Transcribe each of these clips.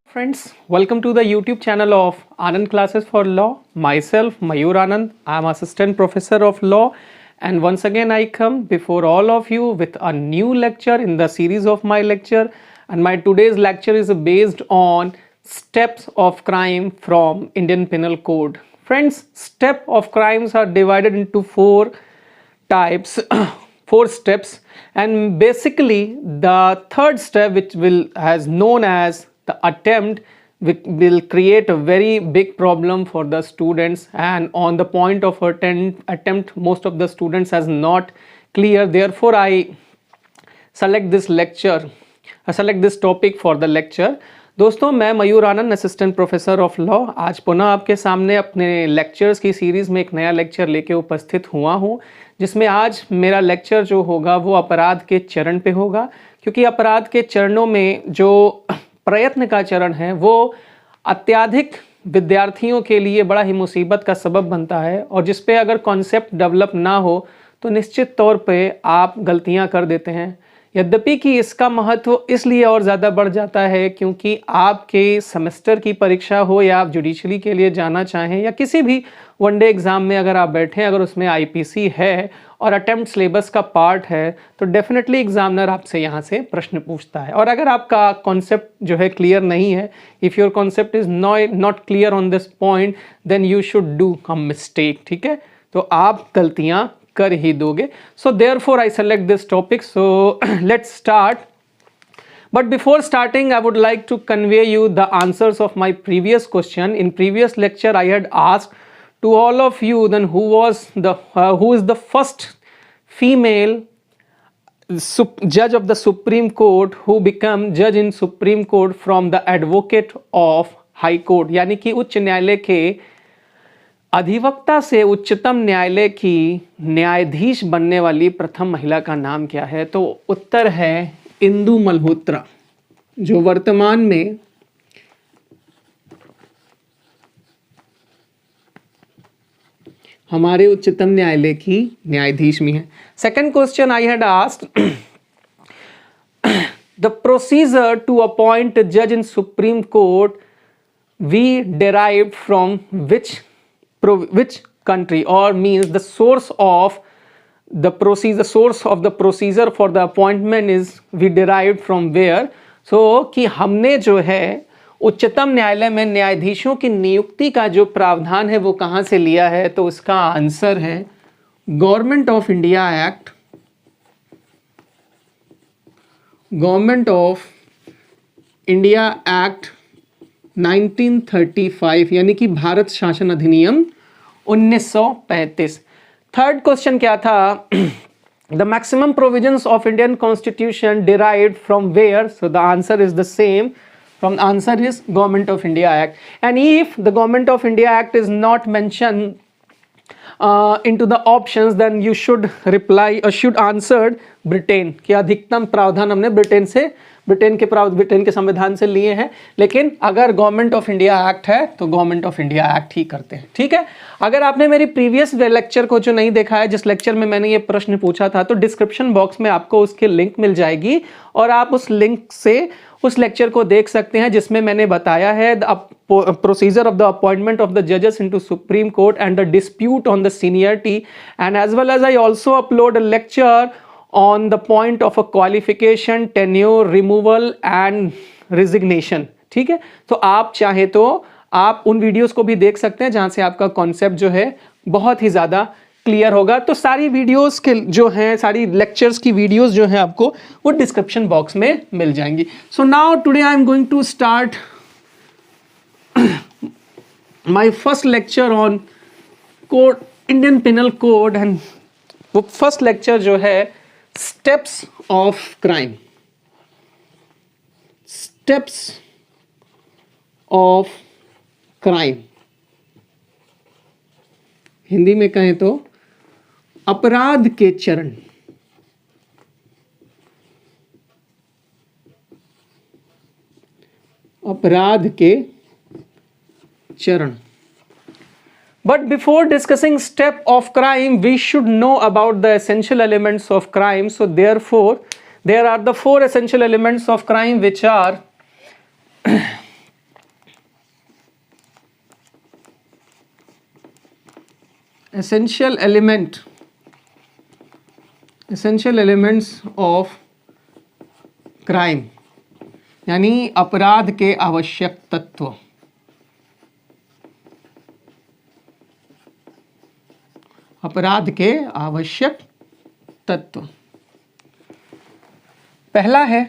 Friends, welcome to the YouTube channel of Anand Classes for Law. Myself, Mayur Anand. I am Assistant Professor of Law, and once again I come before all of you with a new lecture in the series of my lecture. And my today's lecture is based on steps of crime from Indian Penal Code. Friends, step of crimes are divided into four types, four steps, and basically the third step, which will as known as the attempt, will create a very big problem for the students, and on the point of attempt most of the students has not clear. Therefore I select this topic for the lecture. दोस्तों, मैं मयूर आनंद, assistant professor of law, आज पुनः आपके सामने अपने lectures की series में एक नया लेक्चर लेके उपस्थित हुआ हूं, जिसमें आज मेरा लेक्चर जो होगा वो अपराध के चरण पे होगा। क्योंकि अपराध के चरणों में जो प्रयत्न का चरण है वो अत्यधिक विद्यार्थियों के लिए बड़ा ही मुसीबत का सबब बनता है, और जिस पे अगर कॉन्सेप्ट डेवलप ना हो तो निश्चित तौर पे आप गलतियां कर देते हैं। यद्यपि कि इसका महत्व इसलिए और ज़्यादा बढ़ जाता है क्योंकि आपके सेमेस्टर की परीक्षा हो या आप जुडिशरी के लिए जाना चाहें या किसी भी वनडे एग्ज़ाम में अगर आप बैठें, अगर उसमें आईपीसी है और अटेम्प्ट सिलेबस का पार्ट है तो डेफिनेटली एग्जामिनर आपसे यहाँ से प्रश्न पूछता है। और अगर आपका कॉन्सेप्ट जो है क्लियर नहीं है, if your concept is not clear on this point, then you should do a mistake. ठीक है, तो आप गलतियाँ कर ही दोगे। So therefore I select this topic. So let's start. But before starting, I would like to convey you the answers of my previous question. In previous lecture I had asked to all of you then who is the first female judge of the Supreme Court who became judge in Supreme Court from the advocate of High Court, यानी कि उच्च न्यायालय के अधिवक्ता से उच्चतम न्यायालय की न्यायाधीश बनने वाली प्रथम महिला का नाम क्या है? तो उत्तर है इंदु मल्होत्रा, जो वर्तमान में हमारे उच्चतम न्यायालय की न्यायाधीश भी हैं। Second question I had asked, the procedure to appoint जज in Supreme Court we derived from which country, or means the source of the procedure for the appointment is we derived from where. So कि हमने जो है उच्चतम न्यायालय में न्यायाधीशों की नियुक्ति का जो प्रावधान है वो कहाँ से लिया है? तो इसका आंसर है गवर्नमेंट ऑफ इंडिया एक्ट 1935, यानी कि भारत शासन अधिनियम 1935। थर्ड क्वेश्चन क्या था? The maximum provisions of Indian constitution derived from where? So the answer is the same, answer is government of India act. And if the government of India act is not mention into the options, then you should reply or should answered Britain, कि अधिकतम प्रावधान हमने Britain के संविधान से लिए हैं, लेकिन अगर गवर्नमेंट ऑफ इंडिया एक्ट है तो गवर्नमेंट ऑफ इंडिया एक्ट ही करते हैं। ठीक है, अगर आपने मेरी प्रीवियस लेक्चर को जो नहीं देखा है, जिस लेक्चर में मैंने ये प्रश्न पूछा था, तो डिस्क्रिप्शन बॉक्स में आपको उसकी लिंक मिल जाएगी और आप उस लिंक से उस लेक्चर को देख सकते हैं, जिसमें मैंने बताया है the procedure of the appointment of the जजेस into Supreme Court and the dispute on the seniority, and as well as I also upload a lecture on the point of a qualification, tenure, removal and resignation। ठीक है, तो आप चाहे तो आप उन videos को भी देख सकते हैं जहां से आपका कॉन्सेप्ट जो है बहुत ही ज़्यादा क्लियर होगा। तो सारी वीडियोस के जो हैं, सारी लेक्चर्स की वीडियोस जो हैं आपको वो डिस्क्रिप्शन बॉक्स में मिल जाएंगी। So now today I am going to start my first lecture on code, Indian penal code, and वो फर्स्ट लेक्चर जो है steps of crime. Steps of crime, Hindi में कहें तो अपराध के चरण। अपराध के चरण। But before discussing step of crime, we should know about the essential elements of crime. So therefore, there are the four essential elements of crime, which are essential elements of crime, यानी अपराध के आवश्यक तत्व। अपराध के आवश्यक तत्व, पहला है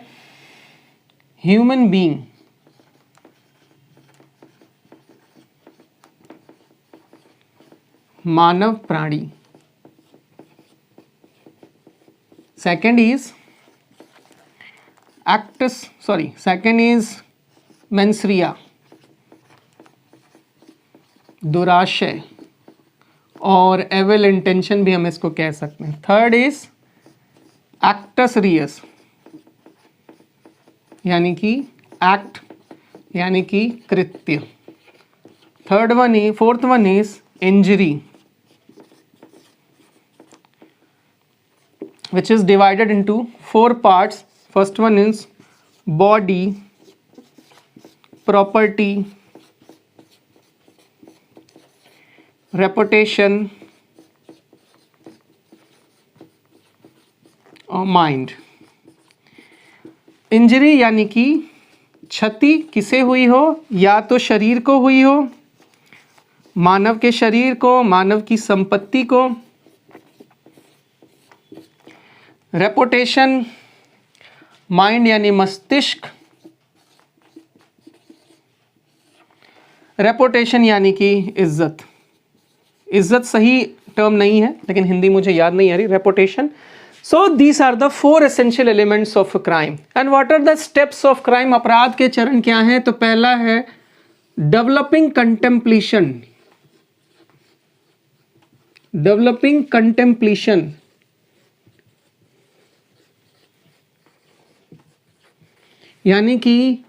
ह्यूमन बीइंग, मानव प्राणी। Second is second is mens rea, दुराशय और एविल इंटेंशन भी हम इसको कह सकते हैं। थर्ड इज एक्टस रियस, यानी कि एक्ट यानी कि कृत्य। Fourth one is injury, which is divided into 4 parts. First one is body, property, reputation और माइंड। इंजरी यानी कि क्षति किसे हुई हो, या तो शरीर को हुई हो, मानव के शरीर को, मानव की संपत्ति को। रेपुटेशन, माइंड यानी मस्तिष्क। रेपुटेशन यानी कि इज्जत। इज्जत सही टर्म नहीं है, लेकिन हिंदी मुझे याद नहीं आ रही। Reputation. So these are the 4 essential elements of crime. And what are the steps of crime? अपराध के चरण क्या हैं? तो पहला है डेवलपिंग कंटेम्पलेशन। डेवलपिंग कंटेम्पलेशन यानी कि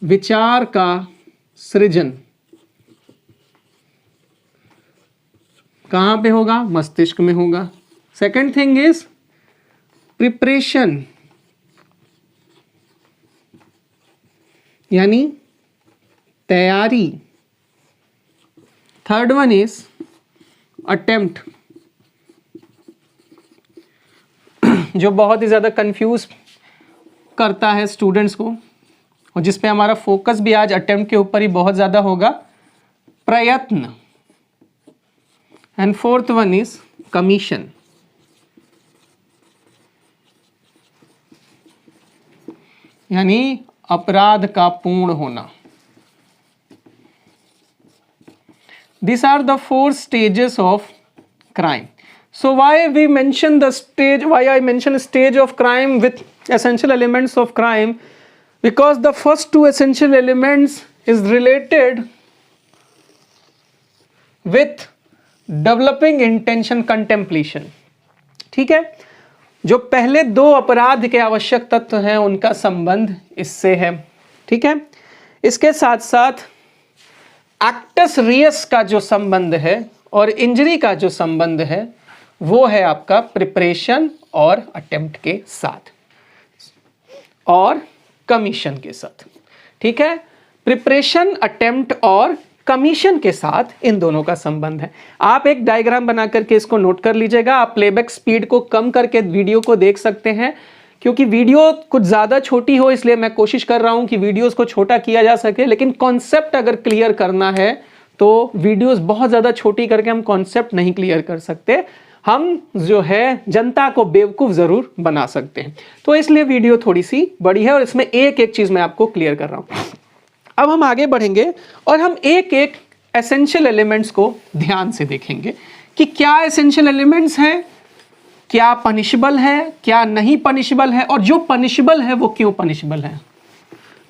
विचार का सृजन। कहाँ पे होगा? मस्तिष्क में होगा। सेकंड थिंग इज प्रिपरेशन, यानी तैयारी। थर्ड वन इज अटेम्प्ट, जो बहुत ही ज़्यादा कंफ्यूज करता है स्टूडेंट्स को, और जिस पे हमारा फोकस भी आज अटेम्प्ट के ऊपर ही बहुत ज़्यादा होगा, प्रयत्न। And fourth one is commission, यानी अपराध का पूर्ण होना। These are the 4 stages of crime. So why we mention the stage, why I mention stage of crime with essential elements of crime? Because the first 2 essential elements is related with developing intention contemplation. ठीक है, जो पहले 2 अपराध के आवश्यक तत्व हैं उनका संबंध इससे है। ठीक है, इसके साथ साथ एक्टस रियस का जो संबंध है और इंजरी का जो संबंध है वो है आपका प्रिपरेशन और अटेम्प्ट के साथ और कमीशन के साथ। ठीक है, प्रिपरेशन, अटेम्प्ट और कमीशन के साथ इन दोनों का संबंध है। आप एक डायग्राम बना करके इसको नोट कर लीजिएगा। आप प्लेबैक स्पीड को कम करके वीडियो को देख सकते हैं, क्योंकि वीडियो कुछ ज़्यादा छोटी हो इसलिए मैं कोशिश कर रहा हूं कि वीडियोस को छोटा किया जा सके, लेकिन कॉन्सेप्ट अगर क्लियर करना है तो वीडियोस बहुत ज़्यादा छोटी करके हम कॉन्सेप्ट नहीं क्लियर कर सकते। हम जो है जनता को बेवकूफ़ ज़रूर बना सकते हैं, तो इसलिए वीडियो थोड़ी सी बड़ी है और इसमें एक एक चीज़ मैं आपको क्लियर कर रहा हूँ। अब हम आगे बढ़ेंगे और हम एक एक एसेंशियल एलिमेंट्स को ध्यान से देखेंगे कि क्या एसेंशियल एलिमेंट्स हैं, क्या पनिशेबल है, क्या नहीं पनिशेबल है, और जो पनिशेबल है वो क्यों पनिशेबल है।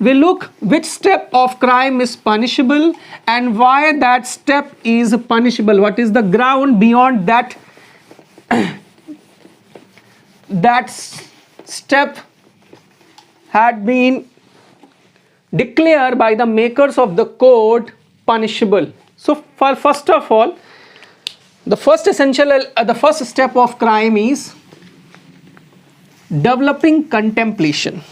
We look which step of crime is punishable and why that step is punishable. What is the ground beyond that that step had been declared by the makers of the code punishable. So for first of all, the first step of crime is developing contemplation.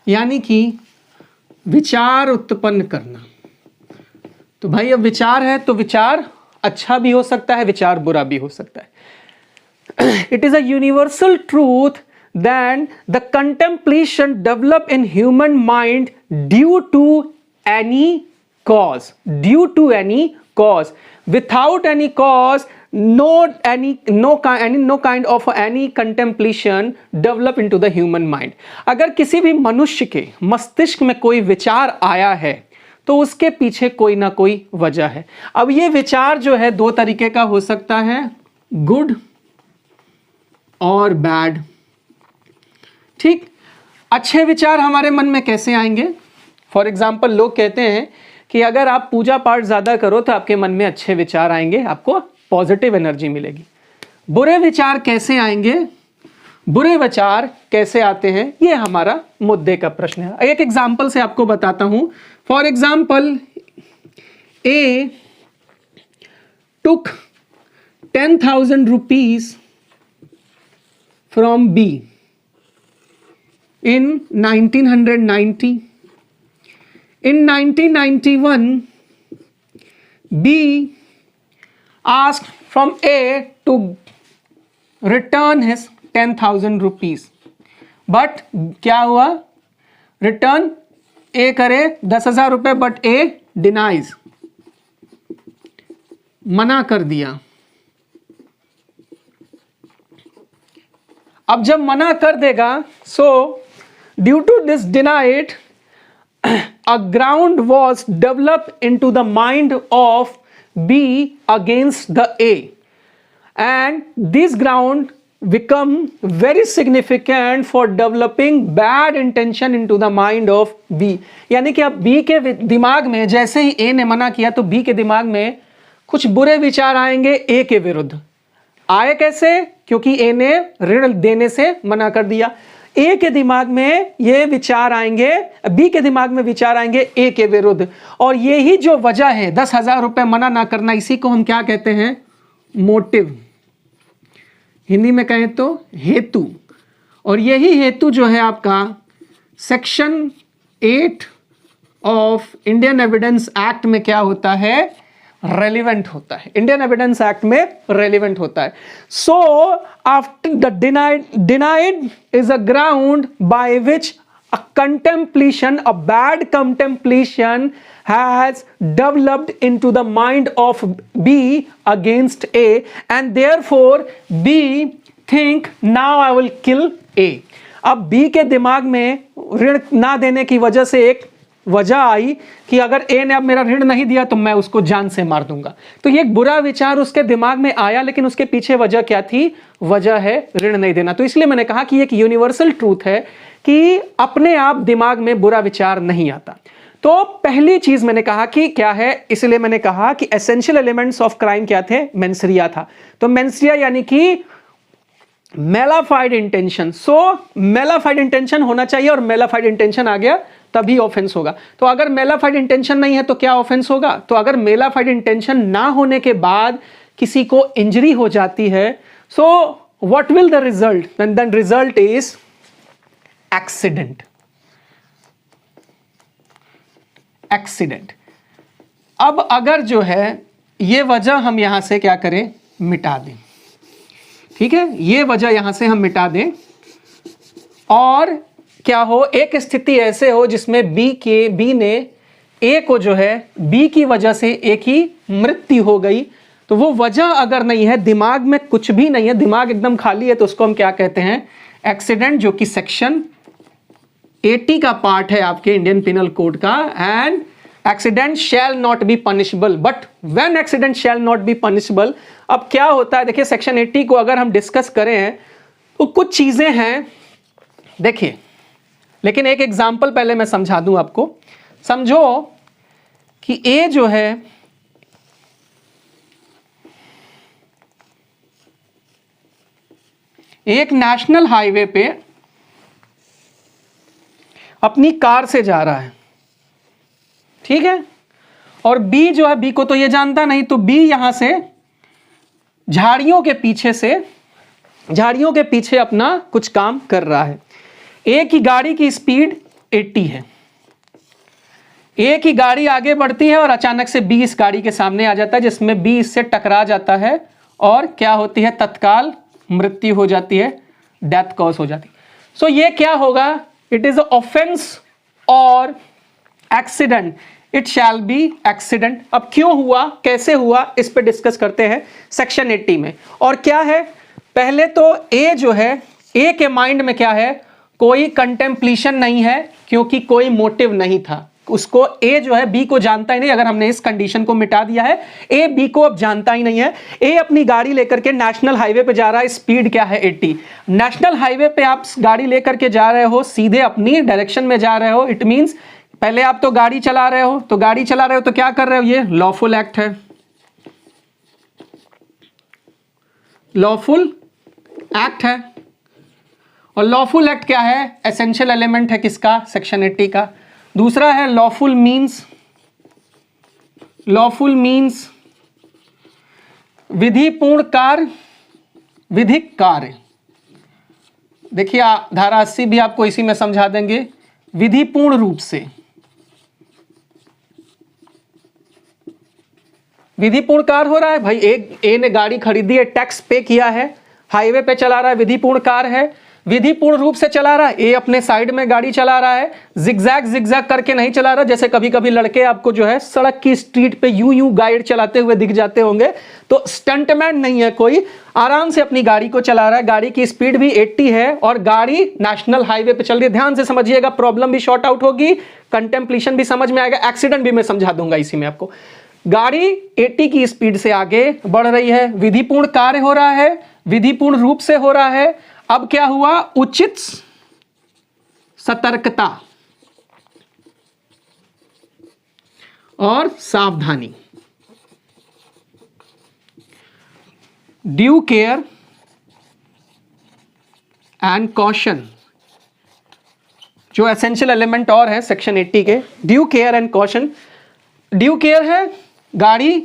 यानी कि विचार उत्पन्न करना। तो भाई अब विचार है तो विचार अच्छा भी हो सकता है, विचार बुरा भी हो सकता है। It is a universal truth that the contemplation develop in human mind due to any cause, due to any cause, without any cause, no kind of any contemplation develop into the human mind. अगर किसी भी मनुष्य के मस्तिष्क में कोई विचार आया है तो उसके पीछे कोई ना कोई वजह है। अब ये विचार जो है दो तरीके का हो सकता है, गुड और बैड। ठीक, अच्छे विचार हमारे मन में कैसे आएंगे? फॉर एग्जाम्पल लोग कहते हैं कि अगर आप पूजा पाठ ज़्यादा करो तो आपके मन में अच्छे विचार आएंगे, आपको पॉजिटिव एनर्जी मिलेगी। बुरे विचार कैसे आएंगे, बुरे विचार कैसे आते हैं, ये हमारा मुद्दे का प्रश्न है। एक एग्जाम्पल से आपको बताता हूं। For example, A took 10,000 rupees from B in 1990. In 1991, B asked from A to return his 10,000 rupees. But क्या हुआ? रिटर्न A करे 10,000 रुपये, बट A डिनाइज, मना कर दिया। अब जब मना कर देगा, so due to this denied, a ground was developed into the mind of B against the A, and this ground become very significant for developing bad intention into the mind of B. यानी कि अब B के दिमाग में जैसे ही A ने मना किया तो B के दिमाग में कुछ बुरे विचार आएंगे A के विरुद्ध। आए कैसे? क्योंकि A ने ऋण देने से मना कर दिया। ए के दिमाग में ये विचार आएंगे, बी के दिमाग में विचार आएंगे ए के विरुद्ध, और यही जो वजह है 10,000 रुपये मना ना करना, इसी को हम क्या कहते हैं? मोटिव। हिंदी में कहें तो हेतु। और यही हेतु जो है आपका section 8 of Indian evidence act में क्या होता है? रेलिवेंट होता है। इंडियन एविडेंस एक्ट में रेलिवेंट होता है। So after the denied is a ground by which a contemplation, a bad contemplation has developed into the mind of B against A, and therefore B think now I will kill A. अब B के दिमाग में ऋण ना देने की वजह से एक वजह आई कि अगर A ने अब मेरा ऋण नहीं दिया तो मैं उसको जान से मार दूंगा। तो ये एक बुरा विचार उसके दिमाग में आया, लेकिन उसके पीछे वजह क्या थी? वजह है ऋण नहीं देना। तो इसलिए मैंने कहा कि एक यूनिवर्सल ट्रूथ है कि अपने आप दिमाग में बुरा विचार नहीं आता। तो पहली चीज मैंने कहा कि क्या है, इसलिए मैंने कहा कि एसेंशियल एलिमेंट्स ऑफ क्राइम क्या थे? मेंसरिया था। तो मेंसरिया यानी कि मेलाफाइड इंटेंशन। सो मेलाफाइड इंटेंशन होना चाहिए, और मेलाफाइड इंटेंशन आ गया तभी ऑफेंस होगा। तो अगर मेलाफाइड इंटेंशन नहीं है तो क्या ऑफेंस होगा? तो अगर मेलाफाइड इंटेंशन ना होने के बाद किसी को इंजरी हो जाती है, so what will the result? Then result is accident. Accident. अब अगर जो है ये वजह हम यहां से क्या करें? मिटा दें। ठीक है, ये वजह यहां से हम मिटा दें, और क्या हो? एक स्थिति ऐसे हो जिसमें बी ने ए को जो है बी की वजह से एक ही मृत्यु हो गई। तो वो वजह अगर नहीं है, दिमाग में कुछ भी नहीं है, दिमाग एकदम खाली है, तो उसको हम क्या कहते हैं? एक्सीडेंट, जो कि सेक्शन 80 का पार्ट है आपके इंडियन पिनल कोड का। And accident shall not be punishable, but when accident shall not be punishable, अब क्या होता है? देखिए, सेक्शन 80 को अगर हम डिस्कस करें तो कुछ चीजें हैं, देखिए, लेकिन एक एग्जाम्पल पहले मैं समझा दूं आपको। समझो कि ए जो है एक नेशनल हाईवे पे अपनी कार से जा रहा है, ठीक है, और बी जो है, बी को तो ये जानता नहीं, तो बी यहां से झाड़ियों के पीछे अपना कुछ काम कर रहा है। ए की गाड़ी की स्पीड 80 है, ए की गाड़ी आगे बढ़ती है और अचानक से बी इस गाड़ी के सामने आ जाता है, जिसमें बी इससे टकरा जाता है और क्या होती है, तत्काल मृत्यु हो जाती है, डेथ कॉज हो जाती है। सो ये क्या होगा, इट इज ऑफेंस और accident, it shall be accident. अब क्यों हुआ, कैसे हुआ, इस पे डिस्कस करते हैं सेक्शन 80 में। और क्या है, पहले तो ए जो है, ए के माइंड में क्या है, कोई कंटेम्पलेशन नहीं है, क्योंकि कोई मोटिव नहीं था उसको। ए जो है बी को जानता ही नहीं, अगर हमने इस कंडीशन को मिटा दिया है, ए बी को अब जानता ही नहीं है। ए अपनी गाड़ी लेकर के नेशनल हाईवे पे जा रहा है, स्पीड क्या है 80। नेशनल हाईवे पे आप गाड़ी लेकर के जा रहे हो, सीधे अपनी डायरेक्शन में जा रहे हो, इट मींस पहले आप तो गाड़ी चला रहे हो, तो गाड़ी चला रहे हो तो क्या कर रहे हो, ये लॉफुल एक्ट है, लॉफुल एक्ट है। और लॉफुल एक्ट क्या है, एसेंशियल एलिमेंट है किसका, सेक्शन 80 का। दूसरा है लॉफुल मीन्स, लॉफुल मीन्स विधिपूर्ण कार्य, विधिक कार्य। देखिए धारा 80 भी आपको इसी में समझा देंगे, विधिपूर्ण रूप से, विधिपूर्ण कार्य हो रहा है भाई, ए ने गाड़ी खरीदी है, टैक्स पे किया है, हाईवे पे चला रहा है, विधिपूर्ण कार्य है, विधिपूर्ण रूप से चला रहा है। ए अपने साइड में गाड़ी चला रहा है, जिगजैग करके नहीं चला रहा, जैसे कभी कभी लड़के आपको जो है सड़क की स्ट्रीट पे यूं गाइड चलाते हुए दिख जाते होंगे, तो स्टंटमैन नहीं है कोई, आराम से अपनी गाड़ी को चला रहा है, गाड़ी की स्पीड भी 80 है और गाड़ी नेशनल हाईवे पे चल रही है। ध्यान से समझिएगा, प्रॉब्लम भी शॉर्ट आउट होगी, कंटेम्पलेशन भी समझ में आएगा, एक्सीडेंट भी मैं समझा दूंगा इसी में आपको। गाड़ी 80 की स्पीड से आगे बढ़ रही है, विधिपूर्ण कार्य हो रहा है, विधिपूर्ण रूप से हो रहा है। अब क्या हुआ, उचित सतर्कता और सावधानी, ड्यू केयर एंड कॉशन, जो एसेंशियल एलिमेंट और है सेक्शन 80 के, due care and caution. Due care है, गाड़ी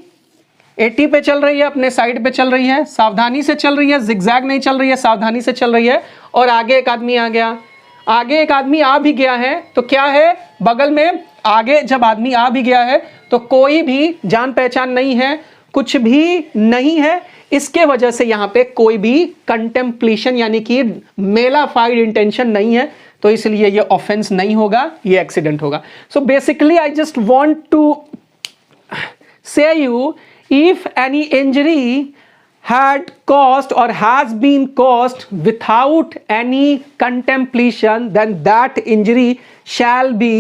80 पे चल रही है, अपने साइड पे चल रही है, सावधानी से चल रही है, जिगजैग नहीं चल रही है, सावधानी से चल रही है। और आगे एक आदमी आ गया, आगे एक आदमी आ भी गया है, तो क्या है, बगल में आगे जब आदमी आ भी गया है तो कोई भी जान पहचान नहीं है, कुछ भी नहीं है, इसके वजह से यहां पे कोई भी कंटेम्पलेशन यानी कि मेलाफाइड इंटेंशन नहीं है, तो इसलिए ये ऑफेंस नहीं होगा, ये एक्सीडेंट होगा। So basically I just want to say you, if any injury had caused or has been caused without any contemplation, then that injury shall be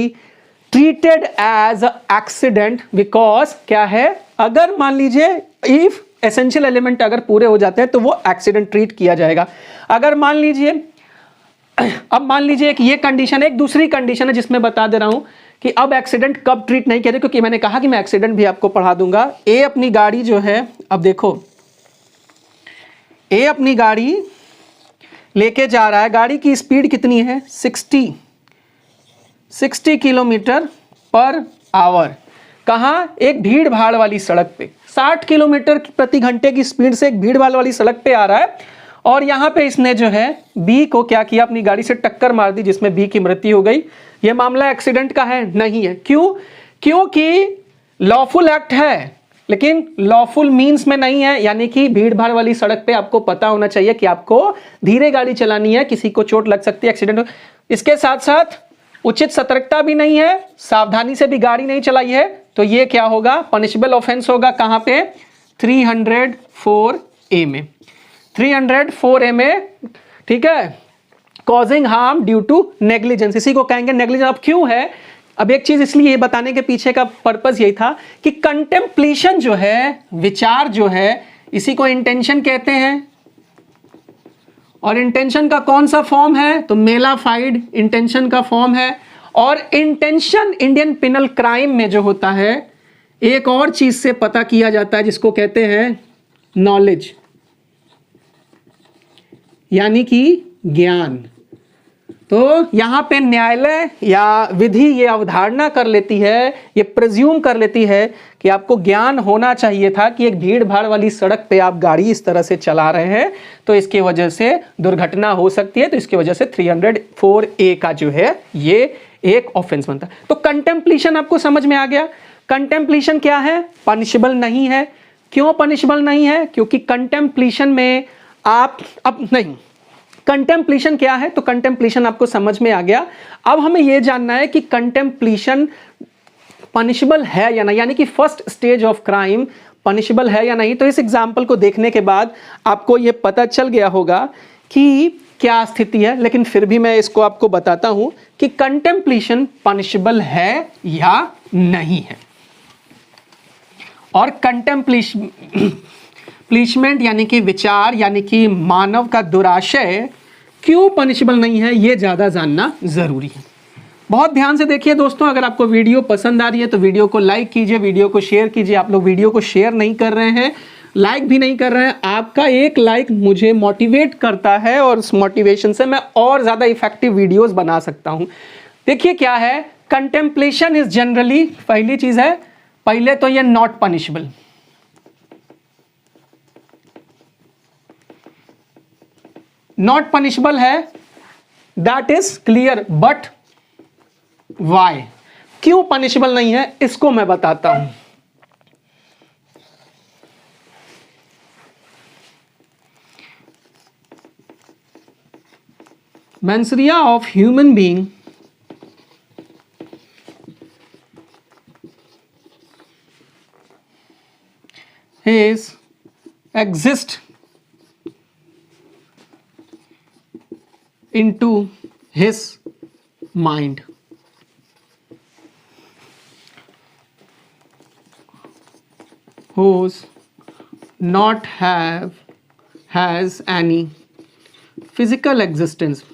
treated as accident, because क्या है, अगर मान लीजिए if essential element अगर पूरे हो जाते हैं तो वो accident ट्रीट किया जाएगा। अगर मान लीजिए, अब मान लीजिए कि ये कंडीशन, एक दूसरी कंडीशन है जिसमें बता दे रहा हूं कि अब एक्सीडेंट कब ट्रीट नहीं किया जाए, क्योंकि मैंने कहा कि मैं एक्सीडेंट भी आपको पढ़ा दूंगा। ए अपनी गाड़ी जो है, अब देखो ए अपनी गाड़ी लेके जा रहा है, गाड़ी की स्पीड कितनी है, 60 किलोमीटर पर आवर। कहाँ, एक भीड़ भाड़ वाली सड़क पे 60 किलोमीटर प्रति घंटे की स्पीड से एक भीड़ भाड़ वाली सड़क पे आ रहा है, और यहां पे इसने जो है बी को क्या किया, अपनी गाड़ी से टक्कर मार दी, जिसमें बी की मृत्यु हो गई। ये मामला एक्सीडेंट का है, नहीं है। क्यों, क्योंकि लॉफुल एक्ट है लेकिन लॉफुल मीन्स में नहीं है, यानी कि भीड़ भाड़ वाली सड़क पे आपको पता होना चाहिए कि आपको धीरे गाड़ी चलानी है, किसी को चोट लग सकती है, एक्सीडेंट हो। इसके साथ साथ उचित सतर्कता भी नहीं है, सावधानी से भी गाड़ी नहीं चलाई है, तो ये क्या होगा, पनिशेबल ऑफेंस होगा। कहां पे, 304A में, 304A में, ठीक है, causing harm due to negligence, इसी को कहेंगे नेग्लिजेंस। अब क्यों है, अब एक चीज इसलिए ये बताने के पीछे का पर्पस यही था कि कंटेम्पलेशन जो है, विचार जो है, इसी को इंटेंशन कहते हैं, और इंटेंशन का कौन सा फॉर्म है, तो मेलाफाइड इंटेंशन का फॉर्म है। और इंटेंशन इंडियन पिनल क्राइम में जो होता है, एक और चीज से पता किया जाता है जिसको कहते हैं नॉलेज, यानी कि ज्ञान। तो यहाँ पे न्यायालय या विधि ये अवधारणा कर लेती है, ये प्रिज्यूम कर लेती है कि आपको ज्ञान होना चाहिए था कि एक भीड़ भाड़ वाली सड़क पे आप गाड़ी इस तरह से चला रहे हैं तो इसकी वजह से दुर्घटना हो सकती है, तो इसकी वजह से 304A का जो है ये एक ऑफेंस बनता है। तो कंटेम्पलेशन आपको समझ में आ गया। कंटेम्पलेशन क्या है? पनिशेबल नहीं है। क्यों पनिशेबल नहीं है? क्योंकि कंटेम्पलेशन में आप अब नहीं, कंटेम्पलेशन क्या है? तो कंटेम्पलेशन आपको समझ में आ गया। अब हमें यह जानना है कि कंटेम्पलेशन पनिशेबल है या नहीं, यानी कि first stage of crime punishable है या नहीं। तो इस एग्जाम्पल को देखने के बाद आपको यह पता चल गया होगा कि क्या स्थिति है, लेकिन फिर भी मैं इसको आपको बताता हूं कि कंटेम्पलेशन पनिशेबल है या नहीं है। और कंटेम्पलेशमेंट यानी कि विचार, यानी कि मानव का दुराशय क्यों पनिशेबल नहीं है, यह ज्यादा जानना जरूरी है। बहुत ध्यान से देखिए दोस्तों, अगर आपको वीडियो पसंद आ रही है तो वीडियो को लाइक कीजिए, वीडियो को शेयर कीजिए। आप लोग वीडियो को शेयर नहीं कर रहे हैं, लाइक भी नहीं कर रहे हैं। आपका एक लाइक मुझे मोटिवेट करता है और उस मोटिवेशन से मैं और ज़्यादा इफेक्टिव वीडियोस बना सकता हूं। देखिए क्या है, कंटेम्पलेशन इज जनरली, पहली चीज़ है, पहले तो ये नॉट पनिशेबल। नॉट पनिशेबल है, that is clear, but why, क्यों पनिशेबल नहीं है इसको मैं बताता हूं। Mensaria of human being is exist into his mind, who's not has any physical existence,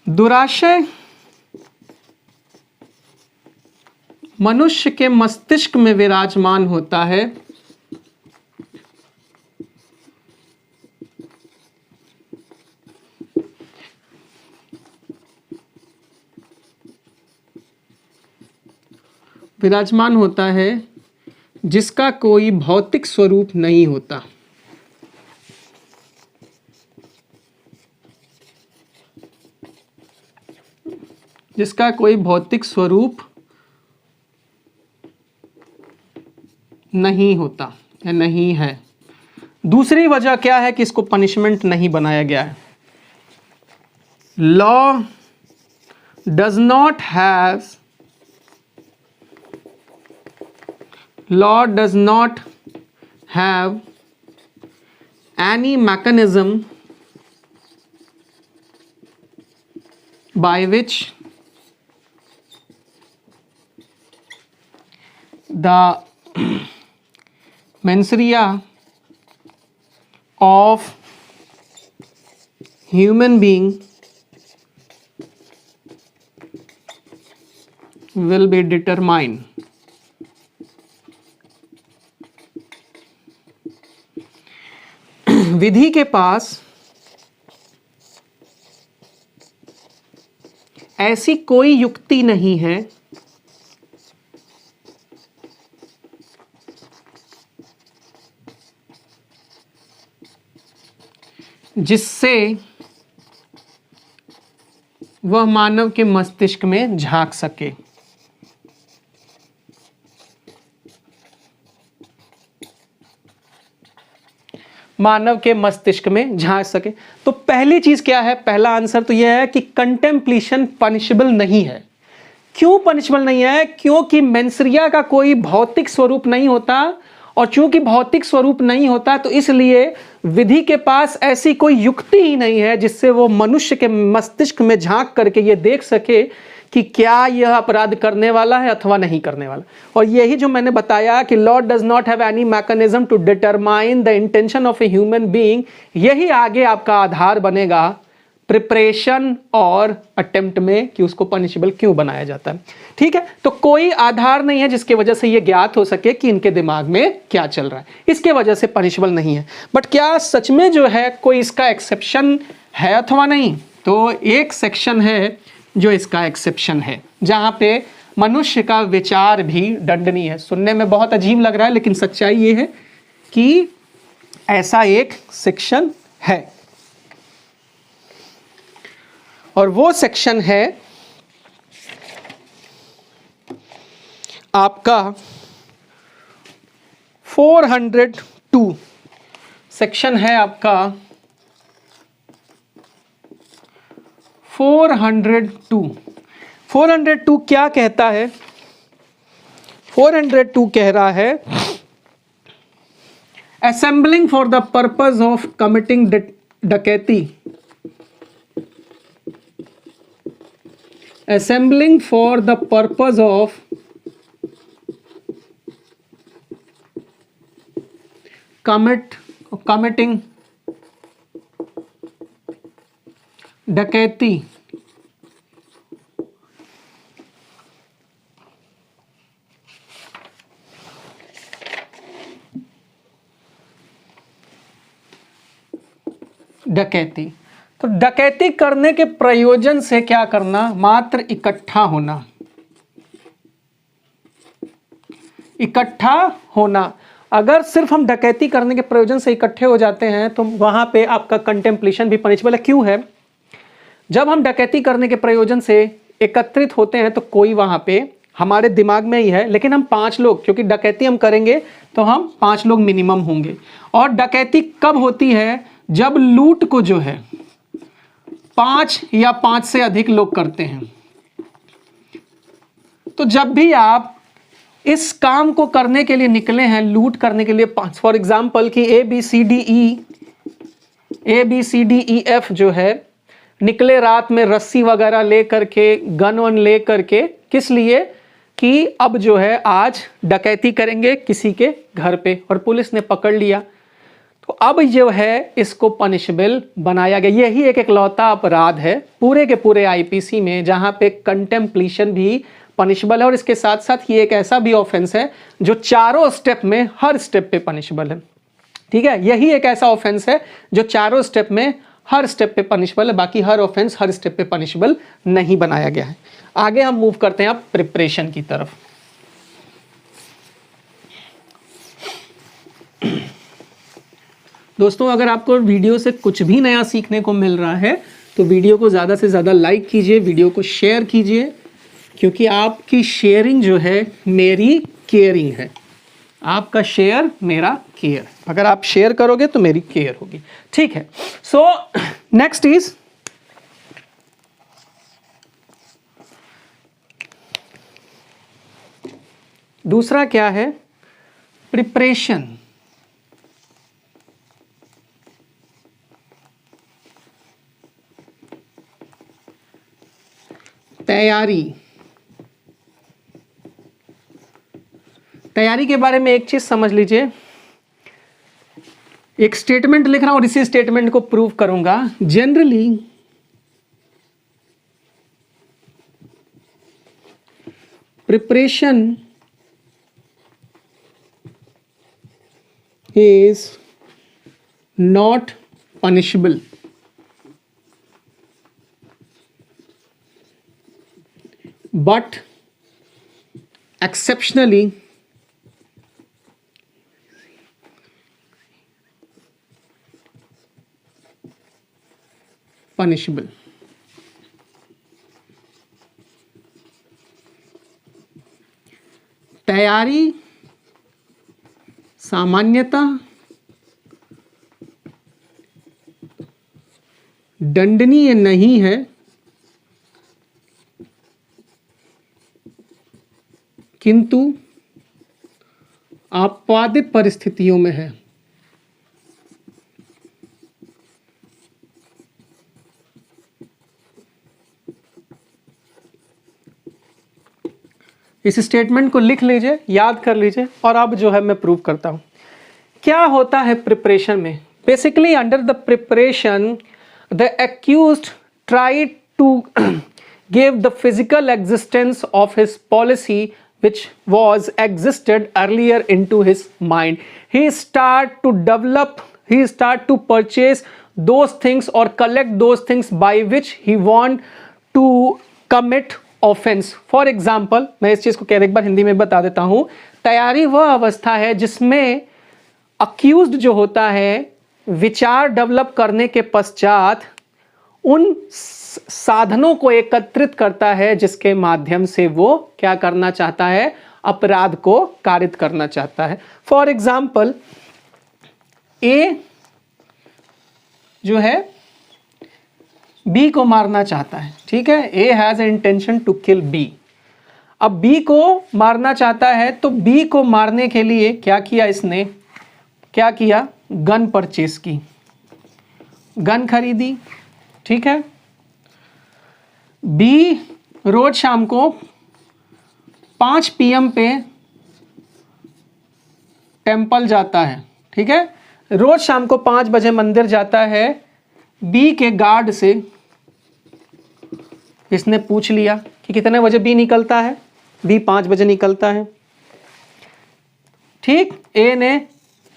दुराशय मनुष्य के मस्तिष्क में विराजमान होता है, विराजमान होता है जिसका कोई भौतिक स्वरूप नहीं होता। जिसका कोई भौतिक स्वरूप नहीं होता या नहीं है। दूसरी वजह क्या है कि इसको पनिशमेंट नहीं बनाया गया है? Law does not have any mechanism by which the mensaria of human being will be determined. विधि के पास ऐसी कोई युक्ति नहीं है जिससे वह मानव के मस्तिष्क में झांक सके। मानव के मस्तिष्क में झांक सके। तो पहली चीज क्या है? पहला आंसर तो यह है कि कंटेम्पलेशन पनिशेबल नहीं है। क्यों पनिशेबल नहीं है? क्योंकि मेंसरिया का कोई भौतिक स्वरूप नहीं होता, और चूंकि भौतिक स्वरूप नहीं होता तो इसलिए विधि के पास ऐसी कोई युक्ति ही नहीं है जिससे वो मनुष्य के मस्तिष्क में झांक करके ये देख सके कि क्या यह अपराध करने वाला है अथवा नहीं करने वाला। और यही जो मैंने बताया कि law does not have any mechanism to determine the intention of a human being, यही आगे आपका आधार बनेगा प्रिपरेशन और अटेम्प्ट में कि उसको पनिशेबल क्यों बनाया जाता है। ठीक है, तो कोई आधार नहीं है जिसके वजह से ये ज्ञात हो सके कि इनके दिमाग में क्या चल रहा है, इसके वजह से पनिशेबल नहीं है। बट क्या सच में जो है कोई इसका एक्सेप्शन है अथवा नहीं? तो एक सेक्शन है जो इसका एक्सेप्शन है, जहां पे मनुष्य का विचार भी दंडनीय है। सुनने में बहुत अजीब लग रहा है, लेकिन सच्चाई ये है कि ऐसा एक सेक्शन है, और वो सेक्शन है आपका 402। सेक्शन है आपका 402। 402 क्या कहता है? 402 कह रहा है assembling for the purpose of committing डकैती, assembling for the purpose of committing डकैती डकैती। तो डकैती करने के प्रयोजन से क्या करना? मात्र इकट्ठा होना, इकट्ठा होना। अगर सिर्फ हम डकैती करने के प्रयोजन से इकट्ठे हो जाते हैं तो वहां पे आपका कंटेम्पलेशन भी पनिशेबल है। क्यों है? जब हम डकैती करने के प्रयोजन से एकत्रित होते हैं तो कोई वहां पे हमारे दिमाग में ही है, लेकिन हम 5 लोग, क्योंकि डकैती हम करेंगे तो हम 5 लोग मिनिमम होंगे। और डकैती कब होती है? जब लूट को जो है 5 या 5 से अधिक लोग करते हैं। तो जब भी आप इस काम को करने के लिए निकले हैं, लूट करने के लिए, फॉर एग्जाम्पल कि ABCDEF जो है निकले रात में रस्सी वगैरह ले करके, गन वन ले करके, किस लिए? कि अब जो है आज डकैती करेंगे किसी के घर पे, और पुलिस ने पकड़ लिया, तो अब जो है इसको पनिशेबल बनाया गया। यही एक इकलौता अपराध है पूरे के पूरे आईपीसी में जहां पे कंटेम्पलेशन भी पनिशेबल है, और इसके साथ साथ ये एक ऐसा भी ऑफेंस है जो चारों स्टेप में हर स्टेप पे पनिशेबल है। ठीक है, यही एक ऐसा ऑफेंस है जो चारों स्टेप में हर स्टेप पे पनिशेबल है, बाकी हर ऑफेंस हर स्टेप पे पनिशेबल नहीं बनाया गया है। आगे हम मूव करते हैं अब प्रिपरेशन की तरफ। दोस्तों, अगर आपको वीडियो से कुछ भी नया सीखने को मिल रहा है तो वीडियो को ज़्यादा से ज़्यादा लाइक कीजिए, वीडियो को शेयर कीजिए, क्योंकि आपकी शेयरिंग जो है मेरी केयरिंग है। आपका शेयर मेरा केयर, अगर आप शेयर करोगे तो मेरी केयर होगी। ठीक है, सो नेक्स्ट इज दूसरा क्या है? प्रिपरेशन। तैयारी। तैयारी के बारे में एक चीज समझ लीजिए, एक स्टेटमेंट लिख रहा हूं और इसी स्टेटमेंट को प्रूव करूंगा। Generally preparation is not punishable, but exceptionally punishable. तैयारी सामान्यतः दंडनीय नहीं है, किंतु आपादित परिस्थितियों में है। इस स्टेटमेंट को लिख लीजिए, याद कर लीजिए, और अब जो है मैं प्रूव करता हूं। क्या होता है प्रिपरेशन में? Basically under the preparation the accused tried to give the physical existence of his policy which was existed earlier into his mind. He start to purchase those things or collect those things by which he want to commit offense. For example, मैं इस चीज को एक बार हिंदी में बता देता हूं. तैयारी वह अवस्था है जिसमें अक्यूज्ड जो होता है विचार डेवलप करने के पश्चात उन साधनों को एकत्रित करता है जिसके माध्यम से वो क्या करना चाहता है, अपराध को कारित करना चाहता है. फॉर एग्जाम्पल, ए जो है बी को मारना चाहता है. ठीक है, A has intention to kill B. अब बी को मारना चाहता है तो बी को मारने के लिए क्या किया, इसने क्या किया, गन परचेस की, गन खरीदी. ठीक है, बी रोज शाम को 5 PM पे टेंपल जाता है. ठीक है, रोज शाम को 5 बजे मंदिर जाता है. बी के गार्ड से इसने पूछ लिया कि कितने बजे बी निकलता है. बी 5 बजे निकलता है. ठीक, ए ने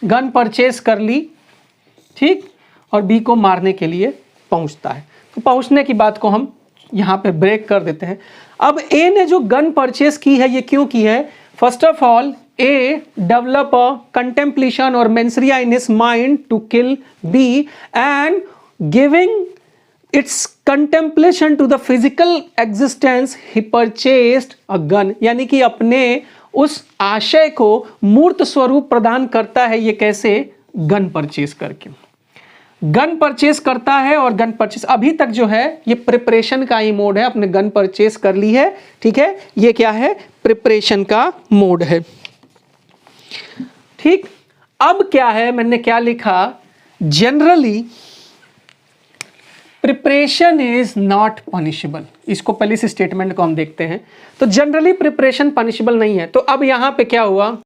गन परचेस कर ली. ठीक, और बी को मारने के लिए पहुंचता है. तो पहुंचने की बात को हम यहां पे ब्रेक कर देते हैं. अब ए ने जो गन परचेस की है ये क्यों की है? First of all, A develop a contemplation और mens rea in his mind to kill B and giving its contemplation to the physical existence he purchased a gun. यानी कि अपने उस आशय को मूर्त स्वरूप प्रदान करता है. ये कैसे? गन परचेस करके. गन परचेस करता है और गन परचेस अभी तक जो है ये प्रिपरेशन का ही मोड है. अपने गन परचेस कर ली है. ठीक है, ये क्या है? प्रिपरेशन का मोड है. ठीक, अब क्या है, मैंने क्या लिखा, generally preparation is not punishable. इसको पहले इस स्टेटमेंट को हम देखते हैं. तो जनरली प्रिपरेशन पनिशेबल नहीं है. तो अब यहां पे क्या हुआ,